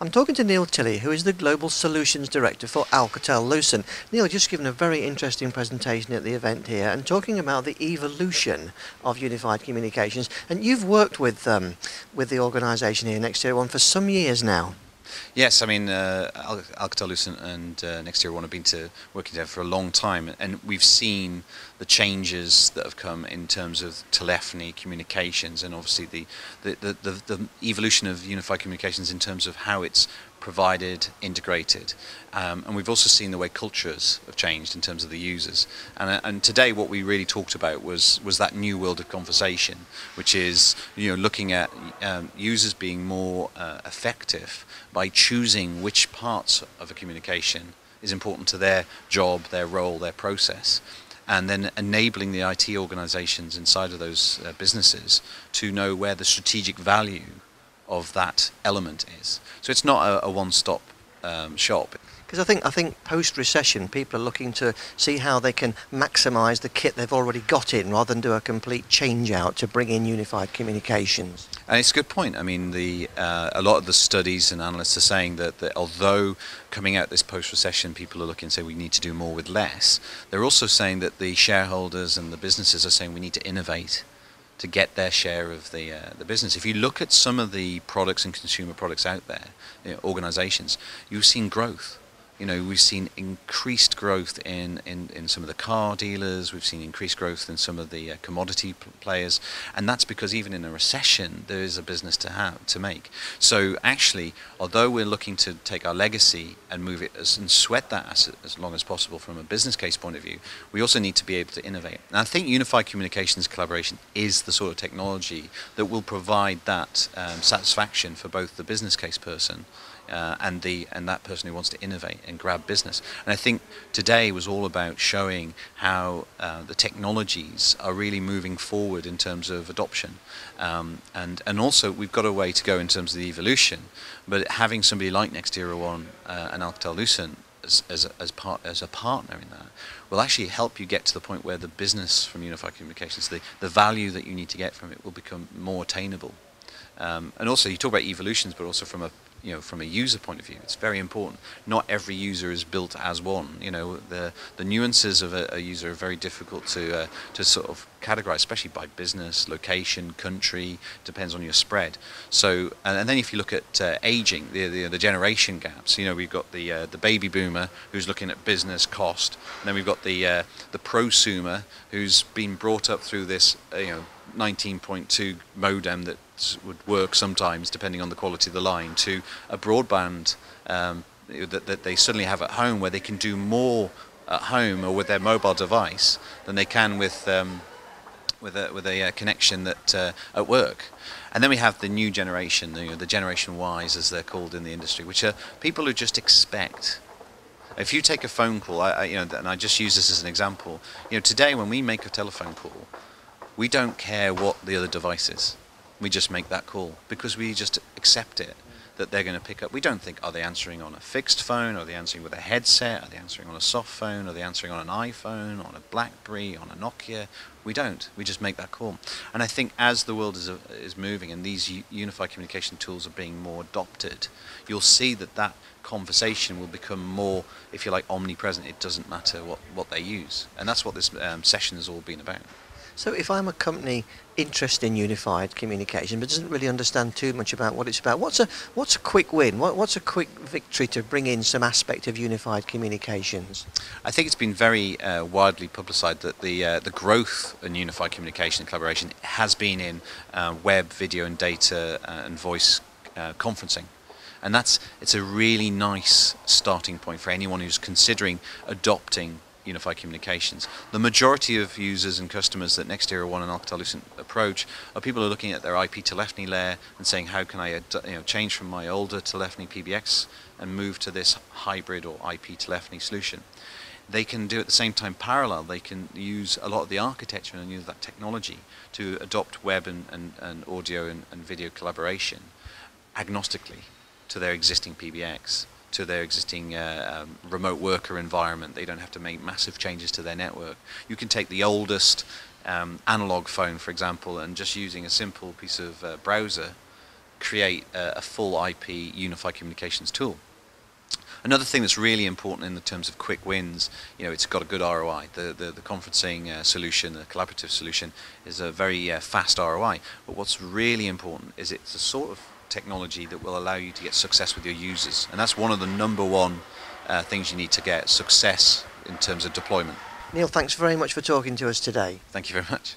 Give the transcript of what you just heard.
I'm talking to Neal Tilley, who is the Global Solutions Director for Alcatel Lucent. Neal, just given a very interesting presentation at the event here and talking about the evolution of unified communications. And you've worked with the organisation here, NextiraOne, for some years now. Yes, I mean, Alcatel Lucent and NextiraOne have been working together for a long time, and we've seen the changes that have come in terms of telephony, communications, and obviously the evolution of unified communications in terms of how it's provided, integrated, and we've also seen the way cultures have changed in terms of the users. And today, what we really talked about was that new world of conversation, which is looking at users being more effective by choosing which parts of a communication is important to their job, their role, their process, and then enabling the IT organizations inside of those businesses to know where the strategic value of that element is. So it's not a one-stop shop. Because I think post-recession, people are looking to see how they can maximise the kit they've already got in, rather than do a complete change-out to bring in unified communications. And it's a good point. I mean, a lot of the studies and analysts are saying that although coming out this post-recession, people are looking to say we need to do more with less, they're also saying that the shareholders and the businesses are saying we need to innovate to get their share of the business. If you look at some of the products and consumer products out there, organizations, you've seen growth. We've seen increased growth in some of the car dealers, we've seen increased growth in some of the commodity players, and that's because even in a recession there is a business to make. So actually, although we're looking to take our legacy and move it and sweat that as long as possible from a business case point of view, we also need to be able to innovate. And I think unified communications collaboration is the sort of technology that will provide that satisfaction for both the business case person and that person who wants to innovate and grab business. And I think today was all about showing how the technologies are really moving forward in terms of adoption, and also we've got a way to go in terms of the evolution. But having somebody like NextiraOne and Alcatel Lucent as a partner in that will actually help you get to the point where the business from unified communications, the value that you need to get from it, will become more attainable. And also, you talk about evolutions, but also from a user point of view, it's very important. Not every user is built as one. The nuances of a user are very difficult to sort of categorize, especially by business, location, country. Depends on your spread. So, and then if you look at aging, the generation gaps. We've got the baby boomer who's looking at business cost, and then we've got the prosumer who's been brought up through this 19.2 modem that would work sometimes depending on the quality of the line, to a broadband that they suddenly have at home, where they can do more at home or with their mobile device than they can with a connection that at work. And then we have the new generation, the Generation Ys, as they're called in the industry, which are people who just expect. If you take a phone call, and I just use this as an example. Today when we make a telephone call, we don't care what the other device is. We just make that call because we just accept it, that they're going to pick up. We don't think, are they answering on a fixed phone? Are they answering with a headset? Are they answering on a soft phone? Are they answering on an iPhone, on a BlackBerry, on a Nokia? We don't. We just make that call. And I think as the world is moving and these unified communication tools are being more adopted, you'll see that conversation will become more, if you like, omnipresent. It doesn't matter what they use. And that's what this session has all been about. So if I'm a company interested in unified communication but doesn't really understand too much about what it's about, what's a quick win? What's a quick victory to bring in some aspect of unified communications? I think it's been very widely publicised that the growth in unified communication and collaboration has been in web, video and data and voice conferencing. And it's a really nice starting point for anyone who's considering adopting unified communications. The majority of users and customers that NextiraOne and Alcatel Lucent approach are people who are looking at their IP telephony layer and saying, how can I change from my older telephony PBX and move to this hybrid or IP telephony solution. They can do at the same time parallel. They can use a lot of the architecture and use that technology to adopt web and audio and video collaboration agnostically to their existing PBX, to their existing remote worker environment. They don't have to make massive changes to their network. You can take the oldest analog phone, for example, and just using a simple piece of browser create a full IP unified communications tool. Another thing that's really important in the terms of quick wins, it's got a good ROI. The conferencing solution, the collaborative solution, is a very fast ROI. But what's really important is it's the sort of technology that will allow you to get success with your users, and that's one of the number one things you need to get: success in terms of deployment. Neal, thanks very much for talking to us today. Thank you very much.